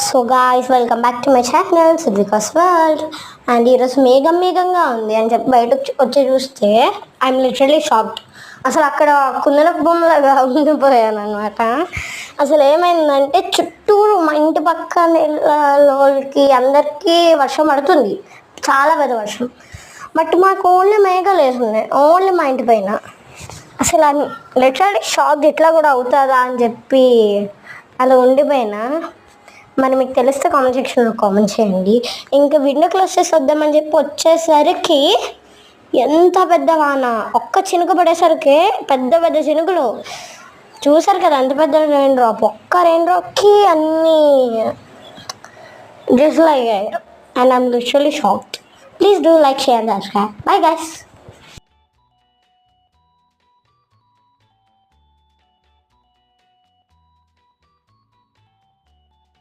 So guys, welcome back to my channel Sidvika's world. And ఈరోజు మేఘంగా ఉంది అని చెప్పి బయటకు వచ్చి చూస్తే ఐఎమ్ లిటరలీ షాక్డ్. అసలు అక్కడ కుందన బొమ్మలాగా ఉండిపోయాను అనమాట. అసలు ఏమైందంటే చుట్టూరు మా ఇంటి పక్కన వాళ్ళకి అందరికీ వర్షం పడుతుంది, చాలా పెద్ద వర్షం. బట్ మాకు ఓన్లీ మేఘాలు వేస్తున్నాయి, ఓన్లీ మా ఇంటి పైన. అసలు లిటరలీ షాక్, ఇట్లా కూడా అవుతుందా అని చెప్పి అలా ఉండిపోయినా. మరి మీకు తెలిస్తే కామెంట్ సెక్షన్లో కామెంట్ చేయండి. ఇంకా విండో క్లోజ్ చేసి వద్దామని చెప్పి వచ్చేసరికి ఎంత పెద్ద వాన, ఒక్క చినుకు పడేసరికి పెద్ద పెద్ద చినుకులు. చూసారు కదా అంత పెద్ద రెయిన్ డ్రాప్, ఒక్క రెయిన్ డ్రాప్కి అన్నీ డ్రెస్సులు అయ్యాయి. And I'm literally shocked. Please do like, share, subscribe. Bye guys.